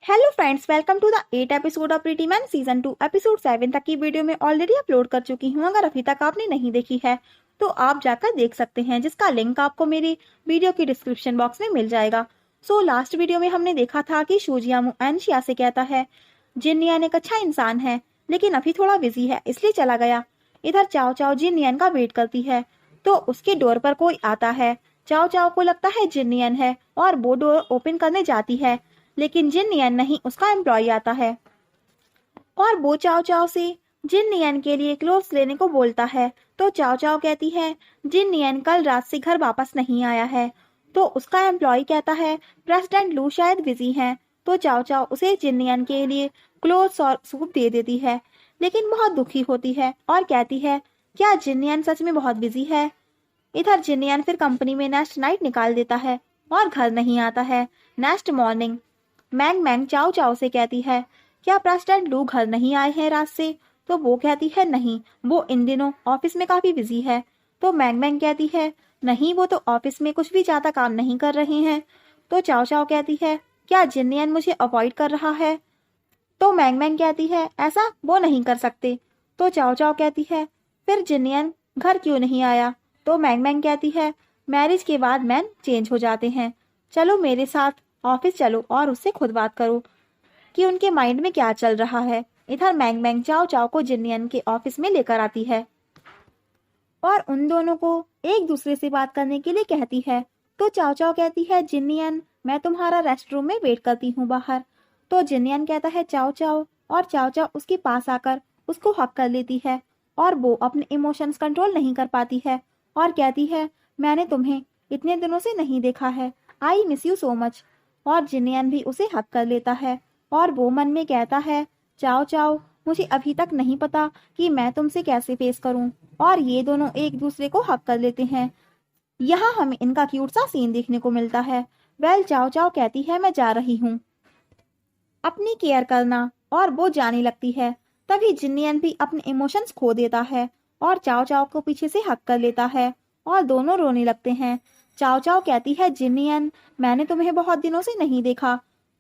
Hello friends, welcome to the 8 episode of pretty man season 2 episode 7 तक की video में already upload कर चुकी हूँ। अगर अभी तक आपने नहीं देखी है तो आप जाकर देख सकते हैं, जिसका लिंक आपको मेरी वीडियो की डिस्क्रिप्शन बॉक्स में मिल जाएगा। लास्ट वीडियो में हमने देखा था कि शूजियामू एनशिया से कहता है जिननियन एक अच्छा इंसान है, लेकिन अभी थोड़ा बिजी है इसलिए चला गया। इधर चाओ चाओ जिननियन का वेट करती है तो उसके डोर पर कोई आता है। चाओ चाओ को लगता है जिननियन है और वो डोर ओपन करने जाती है, लेकिन जिन नियन नहीं, उसका एम्प्लॉय आता है और वो चाओ चाओ से जिन नियन के लिए क्लोथ्स लेने को बोलता है। तो चाओ चाओ कहती है जिन नियन कल रात से घर वापस नहीं आया है। तो उसका एम्प्लॉय कहता है प्रेसिडेंट लू शायद बिजी हैं। तो चाओ चाओ उसे जिन नियन के लिए क्लोथ्स और सूप दे देती है, लेकिन बहुत दुखी होती है और कहती है क्या जिन नियन सच में बहुत बिजी है। इधर जिन नियन फिर कंपनी में नेक्स्ट नाइट निकाल देता है और घर नहीं आता है। नेक्स्ट मॉर्निंग मैंग मैंग चाओ चाओ से कहती है क्या प्रेसिडेंट लू घर नहीं आए हैं रात से। तो वो कहती है नहीं, वो इन दिनों ऑफिस में काफी बिजी है। तो मैंग मैंग कहती है नहीं, वो तो ऑफिस में कुछ भी ज्यादा काम नहीं कर रहे हैं। तो चाओ चाओ कहती है क्या जिन्नियन मुझे अवॉइड कर रहा है। तो मैंग मैंग कहती है ऐसा वो नहीं कर सकते। तो चाओ चाओ कहती है फिर जिन्नियन घर क्यों नहीं आया। तो मैंग मैंग कहती है मैरिज के बाद मैन चेंज हो जाते हैं, चलो मेरे साथ ऑफिस चलो और उससे खुद बात करो कि उनके माइंड में क्या चल रहा है। इधर मैंग मैंग चाओ चाओ को जिन्नियन के ऑफिस में लेकर आती है और उन दोनों को एक दूसरे से बात करने के लिए कहती है। तो चाओ चाओ कहती है जिन्नियन मैं तुम्हारा रेस्ट रूम में वेट करती हूँ बाहर। तो जिन्नियन कहता है चाओ चाओ और चाओ चाओ उसके पास आकर उसको हक कर लेती है और वो अपने इमोशंस कंट्रोल नहीं कर पाती है और कहती है मैंने तुम्हें इतने दिनों से नहीं देखा है, I miss you so much. और जिनियन भी उसे हक कर लेता है और वो मन में कहता है चाओ चाओ मुझे अभी तक नहीं पता कि मैं तुमसे कैसे फेस करूं। और ये दोनों एक दूसरे को हक कर लेते हैं। यहाँ हमें इनका क्यूट सा सीन देखने को मिलता है। वेल चाओ चाओ कहती है मैं जा रही हूँ अपनी केयर करना, और वो जाने लगती है। तभी जिनियन भी अपने इमोशंस खो देता है और चाओ चाओ को पीछे से हक कर लेता है और दोनों रोने लगते हैं। चाओ चाओ कहती है जिनियन मैंने तुम्हें बहुत दिनों से नहीं देखा।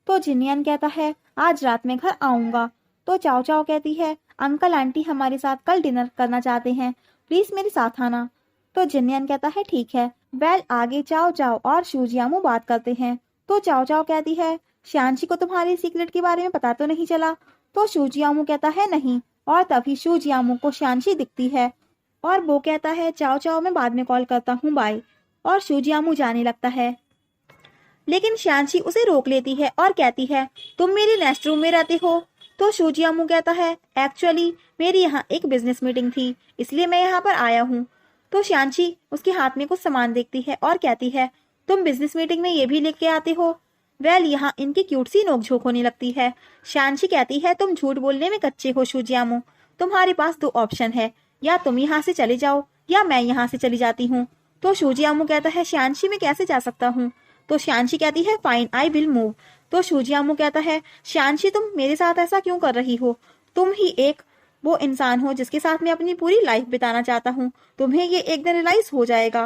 तो जिनियन कहता है आज रात में घर आऊंगा। तो चाओ चाओ कहती है अंकल आंटी हमारे साथ कल डिनर करना चाहते हैं, प्लीज मेरे साथ आना। तो जिनियन कहता है ठीक है। वेल आगे चाओ चाओ और शूजियामू बात करते हैं। तो चाओ चाओ कहती है श्यांशी को तुम्हारे सीक्रेट के बारे में पता तो नहीं चला। तो शूजियामू कहता है नहीं, और तभी शूजियामू को श्यांशी दिखती है और वो कहता है चाओ चाओ मैं बाद में कॉल करता हूँ, बाय। और शूजियामू जाने लगता है, लेकिन श्यांशी उसे रोक लेती है और कहती है तुम मेरी नेक्स्ट रूम में रहते हो। तो शूजियामू कहता है एक्चुअली मेरी यहाँ एक बिजनेस मीटिंग थी इसलिए मैं यहाँ पर आया हूँ। तो श्यांशी उसके हाथ में कुछ सामान देखती है और कहती है तुम बिजनेस मीटिंग में ये भी लेके आते हो। वेल यहाँ इनकी क्यूट सी नोकझोंक होने लगती है। श्यांशी कहती है तुम झूठ बोलने में कच्चे हो शूजियामू, तुम्हारे पास दो ऑप्शन है, या तुम यहाँ से चले जाओ या मैं यहाँ से चली जाती हूँ। तो शूजियामू कहता है श्यांशी मैं कैसे जा सकता हूँ। तो श्यांशी कहती है फाइन आई विल मूव। तो शूजियामू कहता है श्यांशी तुम मेरे साथ ऐसा क्यों कर रही हो, तुम ही एक वो इंसान हो जिसके साथ मैं अपनी पूरी लाइफ बिताना चाहता हूँ, तुम्हें ये एक दिन रियलाइज हो जाएगा।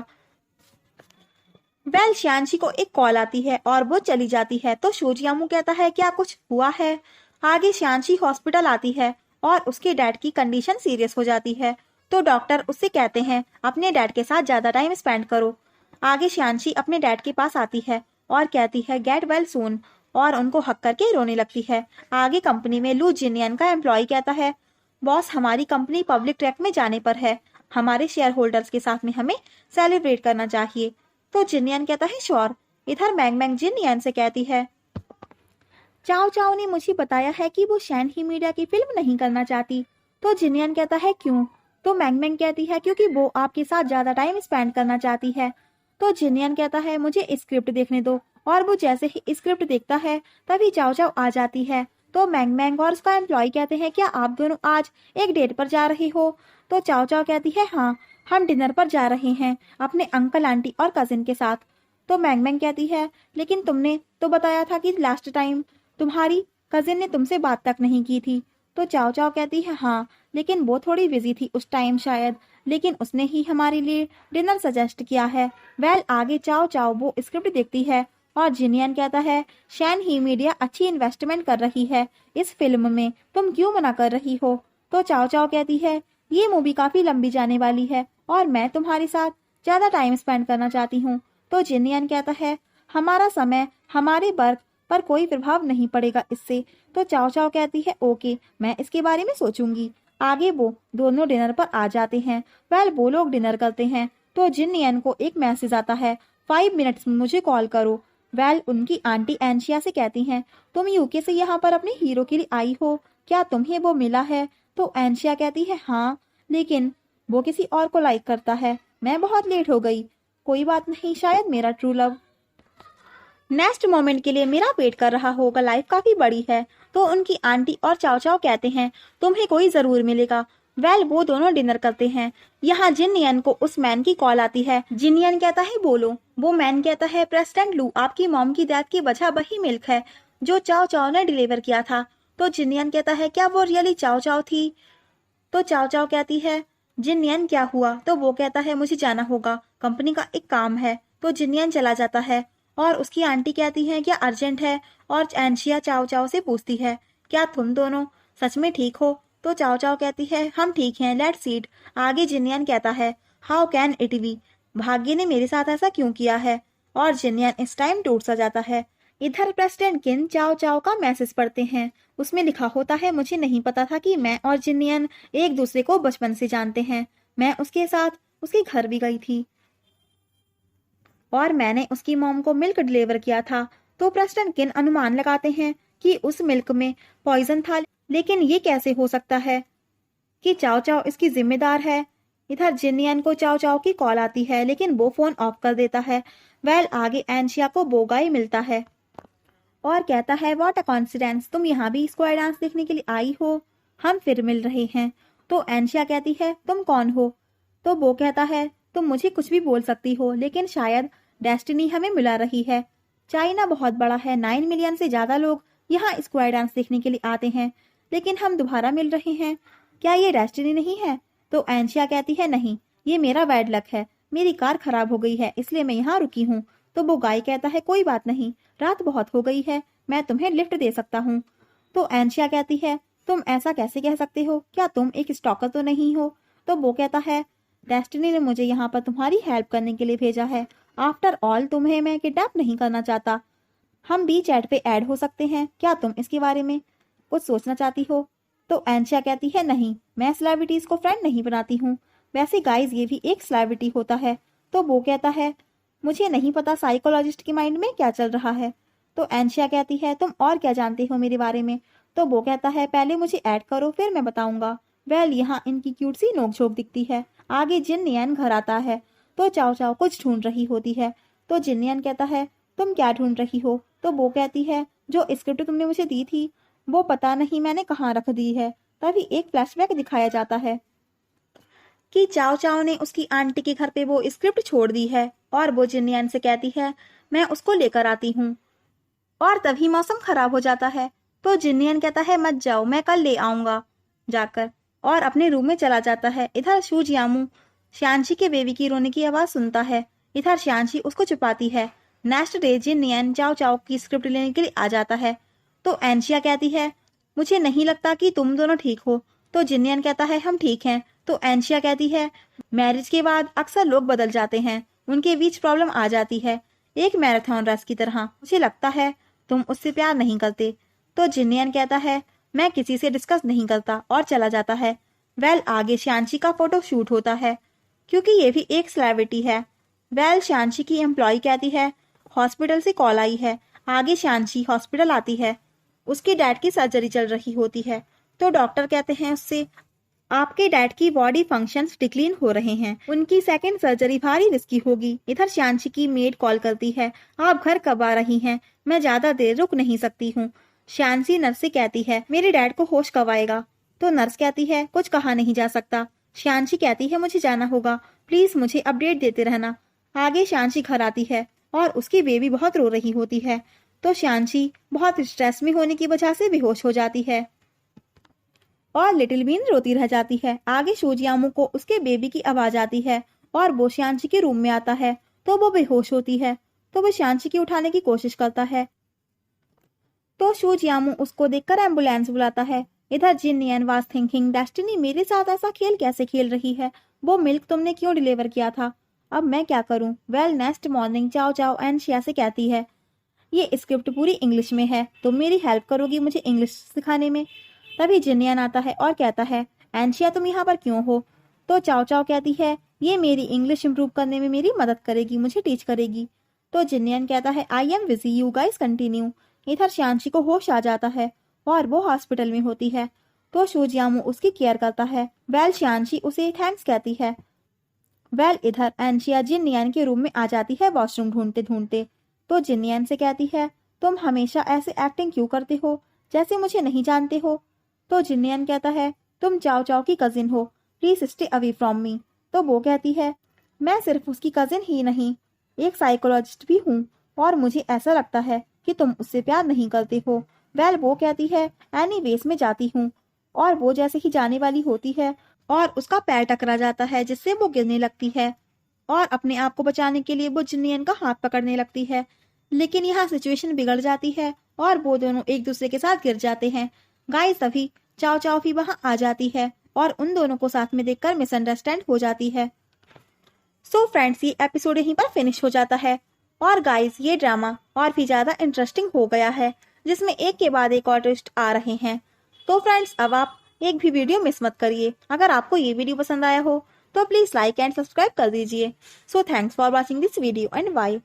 वेल श्यांशी को एक कॉल आती है और वो चली जाती है। तो शूजियामू कहता है क्या कुछ हुआ है। आगे श्यांशी हॉस्पिटल आती है और उसके डैड की कंडीशन सीरियस हो जाती है। तो डॉक्टर उससे कहते हैं अपने डैड के साथ ज्यादा टाइम स्पेंड करो। आगे श्यांशी अपने डैड के पास आती है और कहती है गेट वेल सून, और उनको हक करके रोने लगती है। आगे कंपनी में लू जिनियन का एम्प्लॉय कहता है बॉस हमारी कंपनी पब्लिक ट्रैक में जाने पर है, हमारे शेयर होल्डर्स के साथ में हमें सेलिब्रेट करना चाहिए। तो जिनियन कहता है श्योर। इधर मैंग मैंग जिनियन से कहती है चाओ चाओ ने मुझे बताया है कि वो शैन ही मीडिया की फिल्म नहीं करना चाहती। तो जिनियन कहता है क्यों। तो मैंग मैंग कहती है क्योंकि वो आपके साथ ज्यादा टाइम स्पेंड करना चाहती है। तो जिनियन कहता है मुझे स्क्रिप्ट देखने दो, और वो जैसे ही स्क्रिप्ट देखता है तभी चाओ चाओ आ जाती है। तो मैंग मैंग और उसका एम्प्लॉय कहते हैं क्या आप दोनों आज एक डेट पर जा रहे हो। तो चाओ चाओ कहती है हाँ, हम डिनर पर जा रहे हैं अपने अंकल आंटी और कजिन के साथ। तो मैंग मैंग कहती है लेकिन तुमने तो बताया था कि लास्ट टाइम तुम्हारी कजिन ने तुमसे बात तक नहीं की थी। तो चाओ चाओ कहती है हाँ, लेकिन वो थोड़ी बिजी थी उस टाइम शायद, लेकिन उसने ही हमारे लिए डिनर सजेस्ट किया है। वेल आगे चाओ चाओ वो स्क्रिप्ट देखती है और जिनियन कहता है शैन ही मीडिया अच्छी इन्वेस्टमेंट कर रही है इस फिल्म में, तुम क्यों मना कर रही हो। तो चाओ चाओ कहती है ये मूवी काफी लंबी जाने वाली है और मैं तुम्हारे साथ ज्यादा टाइम स्पेंड करना चाहती हूँ। तो जिनियन कहता है हमारा समय हमारे वर्क पर कोई प्रभाव नहीं पड़ेगा इससे। तो चाओ चाओ कहती है ओके, मैं इसके बारे में सोचूंगी। आगे वो दोनों डिनर पर आ जाते हैं। वेल वो लोग डिनर करते हैं तो जिनियन को एक मैसेज आता है 5 मिनट्स में मुझे कॉल करो। वेल उनकी आंटी एंशिया से कहती हैं तुम यूके से यहाँ पर अपने हीरो के लिए आई हो, क्या तुम्हें वो मिला है। तो एंशिया कहती है हाँ, लेकिन वो किसी और को लाइक करता है, मैं बहुत लेट हो गई। कोई बात नहीं, शायद मेरा ट्रू लव नेक्स्ट मोमेंट के लिए मेरा वेट कर रहा होगा, लाइफ काफी बड़ी है। तो उनकी आंटी और चाओ चाओ कहते हैं तुम्हें कोई जरूर मिलेगा। वेल वो दोनों डिनर करते हैं। यहाँ जिनियन को उस मैन की कॉल आती है। जिनियन कहता है बोलो। वो मैन कहता है प्रेसिडेंट लू, आपकी मॉम की डेथ की वजह वही मिल्क है जो चाओ चाओ ने डिलीवर किया था। तो जिनियन कहता है क्या वो रियली चाओ चाओ थी। तो चाओ चाओ कहती है जिनियन क्या हुआ। तो वो कहता है मुझे जाना होगा, कंपनी का एक काम है। तो जिनियन चला जाता है और उसकी आंटी कहती है क्या अर्जेंट है। और एंशिया चाओ चाओ से पूछती है क्या तुम दोनों सच में ठीक हो। तो चाओ चाओ कहती है हम ठीक हैं, लेट्स ईट। आगे जिनियन कहता है हाउ कैन इट बी, भाग्य ने मेरे साथ ऐसा क्यों किया है। और जिनियन इस टाइम टूट सा जाता है। इधर प्रेसिडेंट किन चाओ चाओ का मैसेज पढ़ते हैं। उसमें लिखा होता है मुझे नहीं पता था कि मैं और जिनियन एक दूसरे को बचपन से जानते हैं। मैं उसके साथ उसके घर भी गई थी और मैंने उसकी मॉम को मिल्क डिलीवर किया था। तो प्रेसिडेंट किन अनुमान लगाते हैं कि उस मिल्क में पॉइजन था, लेकिन ये कैसे हो सकता है कि चाओ चाओ इसकी जिम्मेदार है। इधर जिनियन को चाओ चाओ की कॉल आती है लेकिन वो फोन ऑफ कर देता है। वेल आगे एंशिया को बोगाई मिलता है और कहता है व्हाट अ कॉन्सिडेंस, तुम यहाँ भी स्क्वायर डांस देखने के लिए आई हो, हम फिर मिल रहे हैं। तो एंशिया कहती है तुम कौन हो। तो वो कहता है तुम मुझे कुछ भी बोल सकती हो, लेकिन शायद डेस्टिनी हमें मिला रही है। चाइना बहुत बड़ा है, 9 मिलियन से ज्यादा लोग यहाँ स्क्वायर डांस देखने के लिए आते हैं, लेकिन हम दोबारा मिल रहे हैं, क्या ये डेस्टिनी नहीं है। तो एंशिया कहती है नहीं, ये मेरा बैड लक है, मेरी कार खराब हो गई है इसलिए मैं यहाँ रुकी हूँ। तो वो गाय कहता है कोई बात नहीं, रात बहुत हो गई है, मैं तुम्हें लिफ्ट दे सकता हूँ। तो एंशिया कहती है तुम ऐसा कैसे कह सकते हो, क्या तुम एक स्टॉकर तो नहीं हो। तो वो कहता है डेस्टिनी ने मुझे यहाँ पर तुम्हारी हेल्प करने के लिए भेजा है, आफ्टर ऑल तुम्हें मैं किडनैप नहीं करना चाहता, हम भी चैट पे ऐड हो सकते हैं, क्या तुम इसके बारे में कुछ सोचना चाहती हो। तो एंशिया कहती है नहीं, मैं सेलिब्रिटीज को फ्रेंड नहीं बनाती हूँ, वैसे गाइज ये भी एक सेलिब्रिटी होता है। तो वो कहता है मुझे नहीं पता साइकोलॉजिस्ट के माइंड में क्या चल रहा है। तो एंशिया कहती है तुम और क्या जानते हो मेरे बारे में। तो वो कहता है पहले मुझे ऐड करो फिर मैं बताऊंगा। वेल यहाँ इनकी क्यूट सी नोकझोंक दिखती है। आगे जिनियन घर आता है तो चाओ चाओ कुछ ढूंढ रही होती है। तो जिनियन कहता है तुम क्या ढूंढ रही हो। तो वो कहती है जो स्क्रिप्ट तुमने मुझे दी थी वो पता नहीं मैंने कहाँ रख दी है। तभी एक फ्लैशबैक दिखाया जाता है कि चाओ चाओ ने उसकी आंटी के घर पे वो स्क्रिप्ट छोड़ दी है और वो जिनियन से कहती है मैं उसको लेकर आती हूँ। और तभी मौसम खराब हो जाता है। तो जिनियन कहता है मत जाओ, मैं कल ले आऊंगा जाकर, और अपने रूम में चला जाता है। इधर शूजियामू श्यांशी के बेबी की रोने की आवाज सुनता है। इधर श्यांशी उसको छुपाती है। नेक्स्ट डे जिनियन चाओ चाओ की स्क्रिप्ट लेने के लिए आ जाता है। तो एंशिया कहती है मुझे नहीं लगता कि तुम दोनों ठीक हो। तो जिनियन कहता है हम ठीक हैं। तो एंशिया कहती है मैरिज के बाद अक्सर लोग बदल जाते हैं, उनके बीच प्रॉब्लम आ जाती है, एक मैराथन रेस की तरह, मुझे लगता है तुम उससे प्यार नहीं करते। तो जिनियन कहता है मैं किसी से डिस्कस नहीं करता और चला जाता है। वेल आगे श्यांशी का फोटो शूट होता है क्योंकि ये भी एक सेलिब्रिटी है। वेल श्यांशी की एम्प्लॉय कहती है हॉस्पिटल से कॉल आई है। आगे श्यांशी हॉस्पिटल आती है, उसके डैड की सर्जरी चल रही होती है। तो डॉक्टर कहते हैं उससे आपके डैड की बॉडी फंक्शंस डिक्लीन हो रहे हैं, उनकी सेकंड सर्जरी भारी रिस्की होगी। इधर श्यांशी की मेड कॉल करती है आप घर कब आ रही हैं, मैं ज्यादा देर रुक नहीं सकती हूँ। श्यांशी नर्स से कहती है मेरे डैड को होश कब आएगा। तो नर्स कहती है कुछ कहा नहीं जा सकता। श्यांशी कहती है मुझे जाना होगा, प्लीज मुझे अपडेट देते रहना। आगे श्यांशी घर आती है और उसकी बेबी बहुत रो रही होती है। तो श्यांशी बहुत स्ट्रेस में होने की वजह से बेहोश हो जाती है और लिटिल बीन रोती रह जाती है। आगे शूजियामू को उसके बेबी की आवाज आती है और वो श्यांशी के रूम में आता है तो वो बेहोश होती है। तो वो शांची की उठाने की कोशिश करता है। तो शूजियामू उसको देखकर एम्बुलेंस बुलाता है। इधर जिन वाज थिंकिंग, डेस्टिनी मेरे साथ ऐसा खेल कैसे खेल रही है? वो मिल्क तुमने क्यों डिलीवर किया था? अब मैं क्या करूं? वेल नेक्स्ट मॉर्निंग चाओ चाओ एनशिया से कहती है, ये स्क्रिप्ट पूरी इंग्लिश में है, तुम मेरी हेल्प करोगी मुझे इंग्लिश सिखाने में? तभी जिनियन आता है और कहता है, एनशिया तुम यहाँ पर क्यों हो? तो चाओ चाओ कहती है, ये मेरी इंग्लिश इंप्रूव करने में मेरी मदद करेगी, मुझे टीच करेगी। तो जिनियन कहता है, I am busy, you guys continue. इधर शांशी को होश आ जाता है और वो हॉस्पिटल में होती है। तो शूजियामू उसकी केयर करता है। वेल शांशी उसे थैंक्स कहती है। वेल इधर एनशिया जिनियन के रूम में आ जाती है वॉशरूम ढूंढते ढूंढते। तो जिनियन से कहती है, तुम हमेशा ऐसे एक्टिंग क्यों करते हो, जैसे मुझे नहीं जानते हो? तो जिनियन कहता है, तुम चाओ चाओ की कजिन हो, please stay away from me. तो वो कहती है, मैं सिर्फ उसकी कजिन ही नहीं, एक साइकोलॉजिस्ट भी हूँ और मुझे ऐसा लगता है कि तुम उससे प्यार नहीं करते हो। वेल वो कहती है, एनीवेज में जाती हूँ। और वो जैसे ही जाने वाली होती है और उसका पैर टकरा जाता है जिससे वो गिरने लगती है और अपने आप को बचाने के लिए वो जिनियन का हाथ पकड़ने लगती है। लेकिन यहाँ सिचुएशन बिगड़ जाती है और वो दोनों एक दूसरे के साथ गिर जाते हैं। गाइस तभी चाओ चाओ भी वहां आ जाती है और उन दोनों को साथ में देखकर मिसअंडरस्टैंड हो जाती है। सो फ्रेंड्स ये एपिसोड यहीं पर फिनिश हो जाता है। और गाइस ये ड्रामा और भी ज्यादा इंटरेस्टिंग हो गया है, जिसमें एक के बाद एक और ट्विस्ट आ रहे हैं। तो फ्रेंड्स अब आप एक भी वीडियो मिस मत करिए। अगर आपको ये वीडियो पसंद आया हो तो प्लीज लाइक एंड सब्सक्राइब कर दीजिए। So thanks for watching this video and bye.